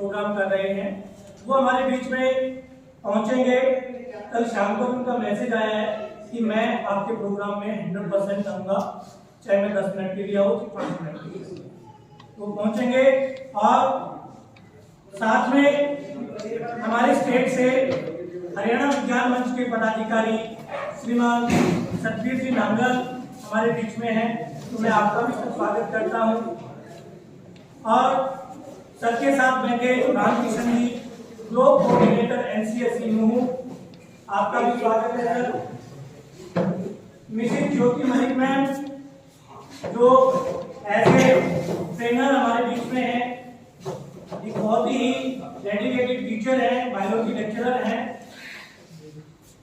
Programme कर रहे हैं वो हमारे बीच में पहुंचेंगे। कल शाम को उनका मैसेज आया है कि मैं आपके प्रोग्राम में 100% आऊंगा, चाहे मैं 10 मिनट के लिए आऊँ 5 मिनट के लिए, तो पहुंचेंगे। और साथ में हमारे स्टेट से हरियाणा विज्ञान मंच के पदाधिकारी श्रीमान सतबीर जी नांगल हमारे बीच में हैं, तो मैं आपका भी स्वागत करता हूं। और सर के साथ बैठे रामकिशन जी, ग्लोब कोऑर्डिनेटर एनसीएससी नूहू, आपका भी स्वागत है सर। मिसेज ज्योति मलिक मैम जो एज ए ट्रेनर हमारे बीच में है, एक बहुत ही डेडिकेटेड टीचर है, बायोलॉजी लेक्चरर हैं,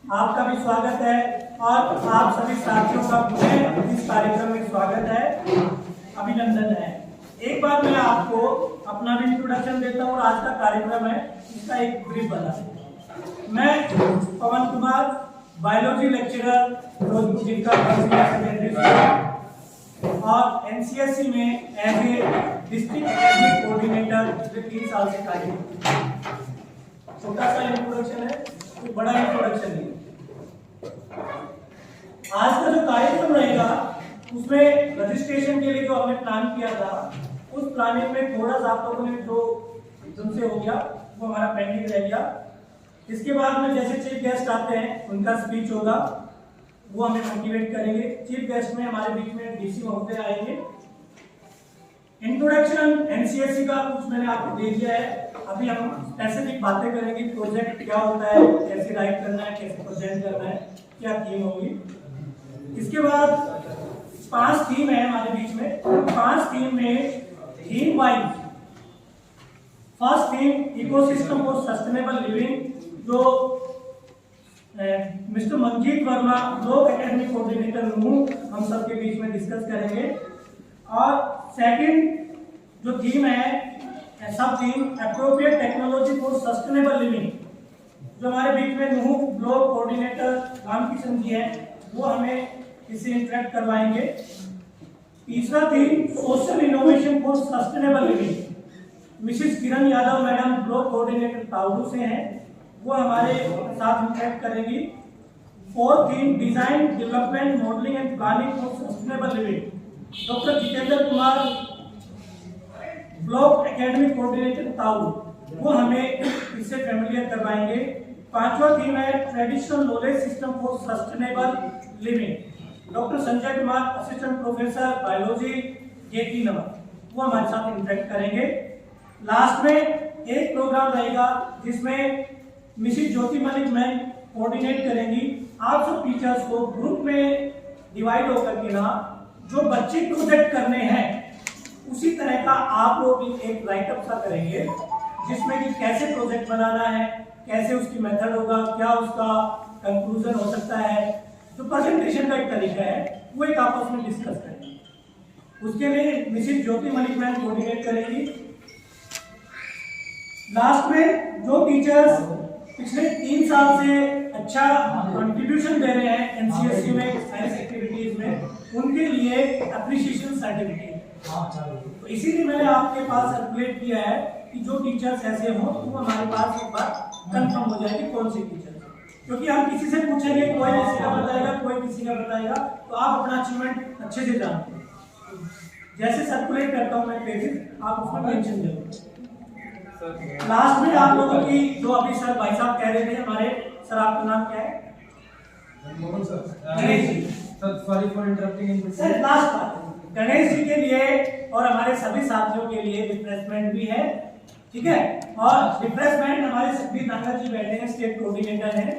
आपका भी स्वागत है। और आप सभी साथियों का पुनः इस कार्यक्रम में स्वागत है, अभिनंदन है। एक बार मैं आपको अपना भी इंट्रोडक्शन देता हूँ और आज का कार्यक्रम है इसका एक ब्रीफ बता। मैं पवन कुमार, बायोलॉजी लेक्चरर, फिरोजपुर का सेकेंडरी स्कूल और एनसीएससी में as a district academic coordinator पिछले 3 साल से कार्य करता हूं। छोटा सा इंट्रोडक्शन है, तो बड़ा इंट्रोडक्शन है। आज का जो कार्यक्रम रहेगा उसमें रजिस्ट्रेशन के लिए जो हमने प्लान किया था, उस प्लानिंग में थोड़ा सा आप लोगों ने जो तुमसे हो गया वो हमारा पेंडिंग रह गया। इसके बाद में जैसे चीफ गेस्ट आते हैं उनका स्पीच होगा, वो हमें मोटिवेट करेंगे। चीफ गेस्ट में हमारे बीच में डीसी महोदय आएंगे। इंट्रोडक्शन एनसीएससी का कुछ मैंने आपको दे दिया है, अभी हम स्पेसिफिक बातें करेंगे। प्रोजेक्ट क्या होता है, कैसे राइट करना है, कैसे प्रेजेंट करना है, क्या थीम होगी। इसके बाद 5 थीम है हमारे बीच में। 5 थीम में theme wise first theme ecosystem for sustainable living, जो mister Manjeet Verma Globe academic coordinator Nuh हम सबके बीच में डिस्कस करेंगे। और सेकंड जो थीम है सब theme appropriate technology for sustainable living, जो हमारे बीच में नूहू ग्लोब कोऑर्डिनेटर रामकिशन जी हैं, वो हमें इससे इंटरेक्ट करवाएंगे। तीसरा theme social innovation for sustainable living, missus Kiran Yadav madam Globe coordinator Taoru से हैं, वो हमारे साथ इंटरेक्ट करेंगी। Fourth theme design development modelling and planning for sustainable living, doctor Jitendra Kumar block academic coordinator Taoru, वो हमें इससे फैमिलियर करवाएंगे। 5वां थीम है traditional knowledge system for sustainable living, doctor Sanjay Kumar assistant professor biology JT Nagar, वो हमारे साथ इंटरेक्ट करेंगे। लास्ट में एक प्रोग्राम रहेगा जिसमें मिसेज ज्योति मलिक मैम कोऑर्डिनेट करेंगी। आप सब टीचर्स को ग्रुप में डिवाइड होकर के ना जो बच्चे प्रोजेक्ट करने हैं उसी तरह का आप लोग एक राइटअप सा करेंगे, जिसमें कि कैसे प्रोजेक्ट बनाना है, कैसे उसकी मेथड होगा, क्या उसका कंक्लूजन हो सकता है, जो प्रेजेंटेशन का एक तरीका है वो एक आपस में डिस्कस करेंगे। उसके लिए मिसेज ज्योति मलिक मैम कोऑर्डिनेट करेंगी। लास्ट में जो टीचर्स पिछले 3 साल से अच्छा कंट्रीब्यूशन दे रहे हैं एनसीएससी में साइंस एक्टिविटीज में, उनके लिए अप्रिशिएशन सर्टिफिकेट। तो इसीलिए मैंने आपके पास सर्कुलेट किया है कि जो टीचर्स ऐसे हों वो हमारे पास एक बार कंफर्म हो जाएगी कौन से टीचर, क्योंकि हम किसी से पूछेंगे, कोई किसी का बताएगा, कोई किसी का बताएगा, तो आप अपना अचीवमेंट अच्छे से जानते हैं। जैसे सर्कुलेट करता हूं मैं पेजेस, आप उसमें मेंशन जरूर। लास्ट में आप लोगों की जो अभी सर भाई साहब कह रहे थे हमारे, सर आपका नाम क्या है? Mohan sir. Ganesh ji. Sir sorry for interrupting in between. Sir last बात गणेश जी के लिए और हमारे सभी साथियों के लिए रिफ्रेशमेंट भी है, ठीक है। और रिफ्रेशमेंट हमारे सभी नांगल जी बैठे हैं, स्टेट कोऑर्डिनेटर हैं।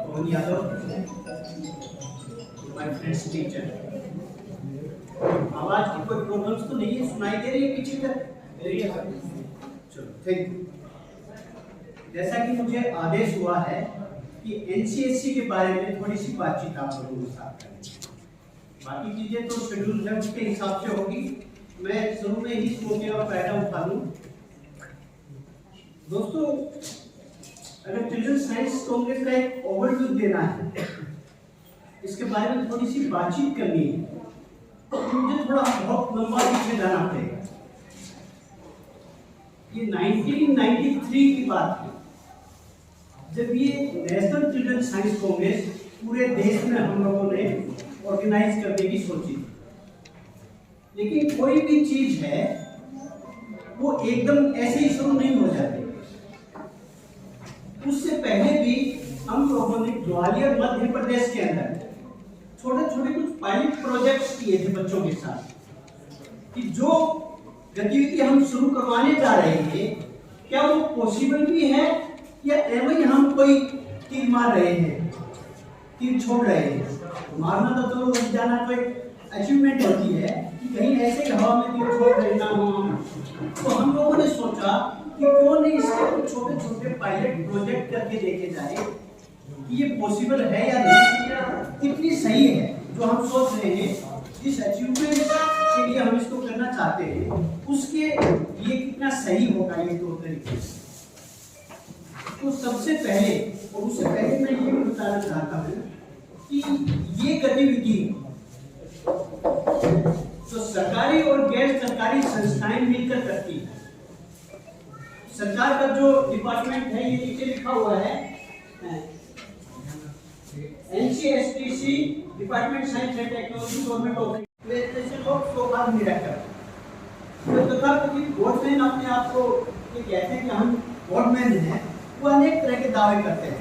पवन यादव, माय फ्रेंड्स टीचर। आवाज की कोई प्रॉब्लम्स तो नहीं है, सुनाई दे रही है पीछे तक? चलो थैंक यू। जैसा कि मुझे आदेश हुआ है कि एनसीएससी के बारे में थोड़ी सी बातचीत आप लोगों के साथ करें। बाकी चीजें तो शेड्यूल है उसके हिसाब से होगी, मैं शुरू में ही इस मौके का फायदा उठा लूं। दोस्तों, अगर चिल्ड्रन साइंस कांग्रेस का एक ओवरव्यू देना है, इसके बारे में थोड़ी सी बातचीत करनी है, तो मुझे थोड़ा बहुत लंबा पीछे जाना पड़ेगा। ये 1993 की बात है, जब ये नेशनल चिल्ड्रन साइंस कांग्रेस पूरे देश में हम लोगों ने ऑर्गेनाइज करने की सोची थी। लेकिन कोई भी चीज है वो एकदम ऐसे ही शुरू नहीं हो जाती। उससे पहले भी हम लोगों ने ग्वालियर मध्य प्रदेश के अंदर छोटे छोटे कुछ पायलट प्रोजेक्ट्स किए थे बच्चों के साथ, कि जो गतिविधि हम शुरू करवाने जा रहे थे क्या वो पॉसिबल भी है या एवं ही हम कोई तीर मार रहे हैं, तीर छोड़ रहे हैं। मारना तो चलो लग जाना तो एक अचीवमेंट होती है, कि कहीं ऐसे हवा में तीर छोड़ रहे ना हो। तो हम लोगों ने सोचा कि क्यों नहीं इसके कुछ छोटे छोटे पायलट प्रोजेक्ट करके देखे जाए कि ये पॉसिबल है या नहीं, कितनी सही है जो हम सोच रहे हैं, जिस अचीवमेंट के लिए हम इसको करना चाहते हैं उसके लिए कितना सही होगा ये दो तरीके। तो सबसे पहले और उससे पहले मैं ये बताना चाहता हूँ कि ये गतिविधि तो सरकारी और गैर सरकारी संस्थाएं मिलकर करती है। सरकार का जो डिपार्टमेंट है ये नीचे लिखा हुआ है NCSTC department science and technology government of India so far miracle. तो तथाकथित गवर्नमेंट अपने आप को ये कहते हैं कि हम गवर्नमेंट हैं, वो अनेक तरह के दावे करते हैं।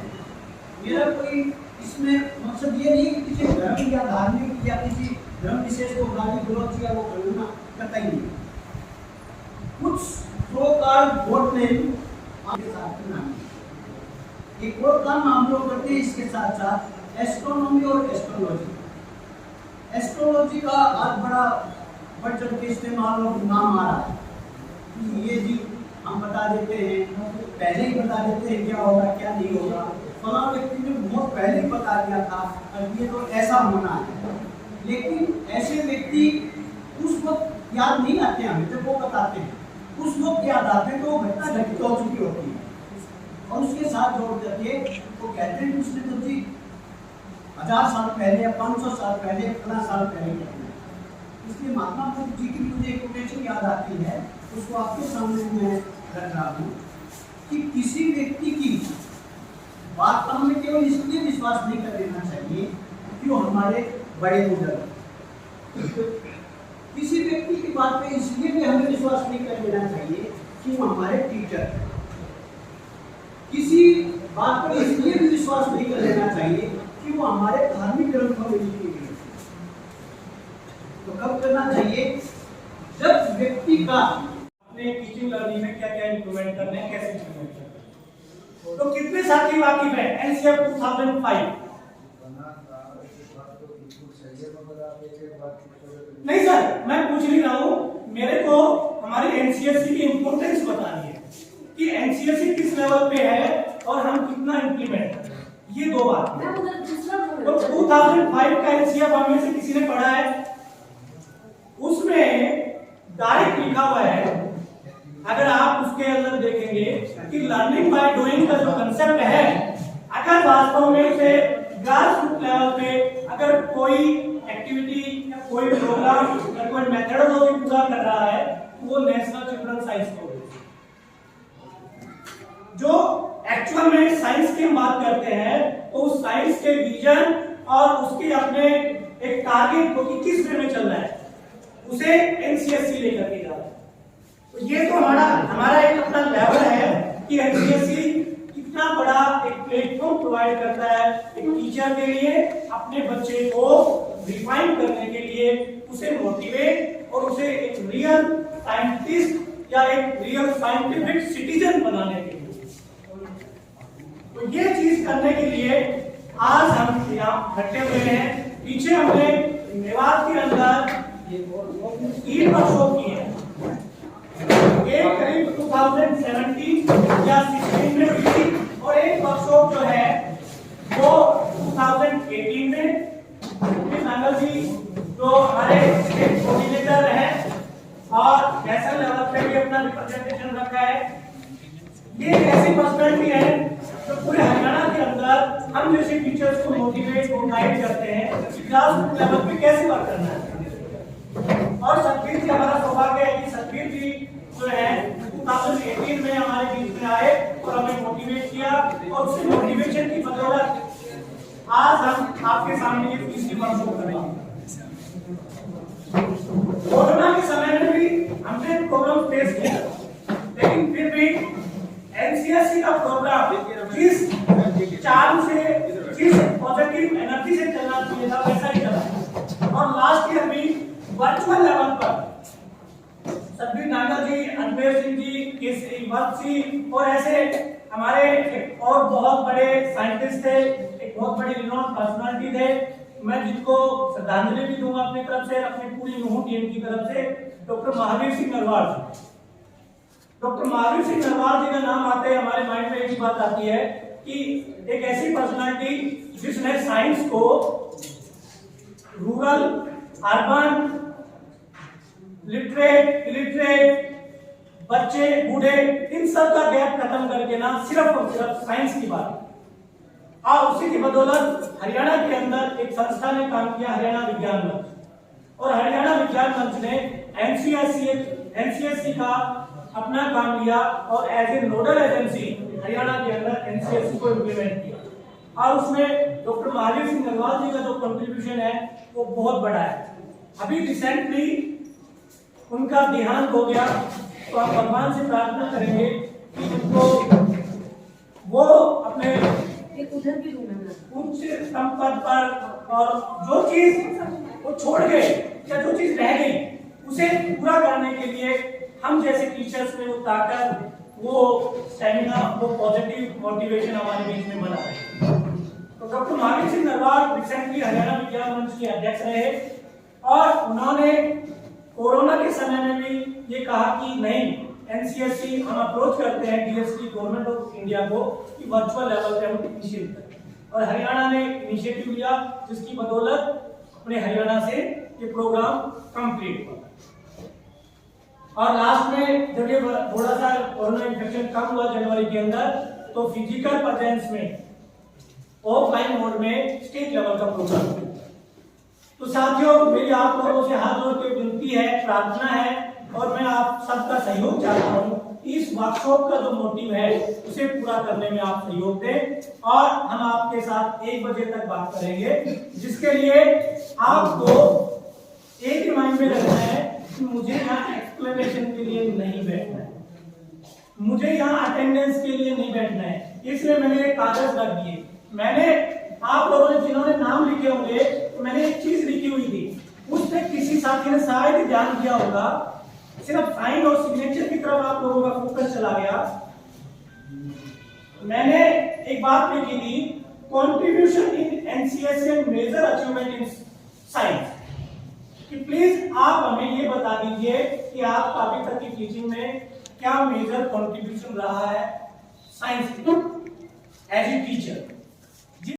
मेरा कोई इसमें मकसद ये नहीं कि किसी धर्म या धार्मिक या किसी धर्म विशेष को गाली गलौज या वो करना करता ही नहीं। कुछ सो-कॉल्ड गवर्नमेंट आपके साथ नाम एक और काम हम लोग करते हैं, इसके साथ साथ एस्ट्रोनॉमी और एस्ट्रोलॉजी। एस्ट्रोलॉजी का आज बड़ा बढ़ चढ़ के इस्तेमाल और नाम आ रहा है। ये जी हम बता देते हैं, पहले ही बता देते हैं क्या होगा क्या नहीं होगा। फलां व्यक्ति ने बहुत पहले ही बता दिया था अब ये तो ऐसा होना है। लेकिन ऐसे व्यक्ति उस वक्त याद नहीं आते हमें जब वो बताते हैं, उस वक्त याद आते हैं तो वो घटना घटित हो चुकी होती है और उसके साथ जोड़ करके वो कहते हैं कि उसने तो जी 1000 साल पहले या 500 साल पहले इतना साल पहले करना है। इसलिए महात्मा बुद्ध जी की मुझे एक कोटेशन याद आती है, उसको आपके सामने मैं रख रहा हूँ कि किसी व्यक्ति की बात पर हमें केवल इसलिए विश्वास नहीं कर देना चाहिए कि वो हमारे बड़े बुजुर्ग। किसी व्यक्ति की बात पे इसलिए भी हमें विश्वास नहीं कर देना चाहिए कि वो हमारे टीचर। किसी बात पर इसलिए भी विश्वास नहीं कर लेना चाहिए कि वो हमारे धार्मिक ग्रंथों में लिखी गई। तो कब करना चाहिए? जब व्यक्ति का अपने टीचिंग लर्निंग में क्या क्या इंप्रूवमेंट करने हैं, कैसे इंप्रूवमेंट करने हैं। तो कितने साथी वाकिफ है एनसीएफ 2005? नहीं सर, मैं पूछ नहीं रहा हूँ, मेरे को हमारी एनसीएससी की इंपोर्टेंस बतानी है कि एनसीएससी किस लेवल पे है और हम कितना इंप्लीमेंट कर रहे हैं। ये दो बात है। तो 2005 का एनसीएफ हम में से किसी ने पढ़ा है? उसमें डायरेक्ट लिखा हुआ है, अगर आप उसके अंदर देखेंगे कि लर्निंग बाय डूइंग का जो कंसेप्ट है, अगर वास्तव में उसे ग्रास रूट लेवल पे अगर कोई एक्टिविटी या कोई प्रोग्राम या कोई मेथडोलॉजी पूरा कर रहा है तो वो नेशनल चिल्ड्रन साइंस कांग्रेस। जो एक्चुअल में साइंस की बात करते हैं तो उस साइंस के विजन और उसके अपने एक टारगेट को कि किस वे में चल रहा है उसे एनसीएससी लेकर के जा रहा है। तो ये तो हमारा एक अपना लेवल है कि एनसीएससी कितना बड़ा एक प्लेटफॉर्म प्रोवाइड करता है एक टीचर के लिए अपने बच्चे को रिफाइन करने के लिए, उसे मोटिवेट और उसे एक रियल साइंटिस्ट या एक रियल साइंटिफिक सिटीजन बनाने के लिए। तो ये चीज करने के लिए आज हम यहाँ इकट्ठे हुए हैं। पीछे हमने मेवात के अंदर 3 वर्कशॉप की है। एक करीब 2017 या 16 में हुई थी और एक वर्कशॉप जो है वो 2018 में नांगल जी जो हमारे स्टेट कोऑर्डिनेटर हैं और नेशनल लेवल पे भी अपना रिप्रेजेंटेशन रखा है। ये एक ऐसी पर्सनालिटी है जो पूरे हरियाणा के अंदर हम जैसे टीचर्स को मोटिवेट और गाइड करते हैं कि क्लास लेवल पे कैसे वर्क करना है। और संकेत जी का प्रोग्राम जिस चार्म से, जिस पॉजिटिव एनर्जी से चलना चाहिए था वैसा ही चला। और लास्ट ईयर भी वर्चुअल लेवल पर सतबीर नागर जी, अनवेर सिंह जी, केसरी जी और ऐसे हमारे और बहुत बड़े साइंटिस्ट थे, एक बहुत बड़ी रिनॉन पर्सनालिटी थे, मैं जिनको श्रद्धांजलि भी दूंगा अपनी तरफ से, अपनी पूरी नूह टीम की तरफ से, डॉक्टर महावीर सिंह नरवाल जी। डॉक्टर महावीर सिंह नरवाल जी का नाम आते ही हमारे माइंड में एक बात आती है कि एक ऐसी पर्सनालिटी जिसने साइंस को रूरल, अर्बन, लिटरेट, इलिटरेट, बच्चे, बूढ़े, इन सब का गैप खत्म करके ना सिर्फ और सिर्फ साइंस की बात। और उसी की बदौलत हरियाणा के अंदर एक संस्था ने काम किया, हरियाणा विज्ञान मंच, और हरियाणा विज्ञान मंच ने एनसीएससी का अपना काम लिया और as a nodal agency Haryana के अंदर एनसीएससी को इम्प्लीमेंट किया। और उसमें डॉक्टर महावीर सिंह नरवाल जी का जो कंट्रीब्यूशन है वो बहुत बड़ा है। अभी रिसेंटली उनका देहांत हो गया, तो आप भगवान से प्रार्थना करेंगे कि उनको वो अपने उच्च संपद पर और जो चीज वो छोड़ गए या जो चीज रह गई उसे पूरा करने के लिए हम जैसे टीचर्स में वो ताकत, वो स्टेमिना, वो पॉजिटिव मोटिवेशन हमारे बीच में बना है। तो डॉक्टर महावीर सिंह नरवाल रिसेंटली हरियाणा विज्ञान मंच के अध्यक्ष रहे और उन्होंने कोरोना के समय में भी ये कहा कि नहीं, एनसीएससी हम अप्रोच करते हैं डीएसटी गवर्नमेंट ऑफ इंडिया को कि वर्चुअल लेवल पे हम इनिशिएट करें, और हरियाणा ने इनिशिएटिव लिया जिसकी बदौलत अपने हरियाणा से ये प्रोग्राम कंप्लीट हुआ। और लास्ट में जब ये थोड़ा सा कोरोना इन्फेक्शन कम हुआ जनवरी के अंदर, तो फिजिकल प्रेजेंस में ऑफलाइन मोड में स्टेट लेवल का प्रोग्राम हुआ। तो साथियों, मेरी आप लोगों से हाथ जोड़ के विनती है, प्रार्थना है और मैं आप सबका सहयोग चाहता हूँ। इस वर्कशॉप का जो मोटिव है उसे पूरा करने में आप सहयोग दें और हम आपके साथ 1 बजे तक बात करेंगे, जिसके लिए आपको एक ही माइंड में रखना है कि मुझे यहाँ एक्सप्लेनेशन के लिए नहीं बैठना है, मुझे यहाँ अटेंडेंस के लिए नहीं बैठना है। इसलिए मैंने एक कागज रख दिए, मैंने आप लोगों ने जिन्होंने नाम लिखे होंगे तो मैंने एक चीज लिखी हुई थी, उस पे किसी साथी ने शायद ध्यान दिया होगा, सिर्फ साइन और सिग्नेचर की तरफ आप लोगों का फोकस चला गया। मैंने एक बात लिखी थी, contribution in NCSC and major achievement in science, कि प्लीज आप हमें ये बता दीजिए कि आपका अभी तक की टीचिंग में क्या मेजर कंट्रीब्यूशन रहा है साइंस एज ए टीचर।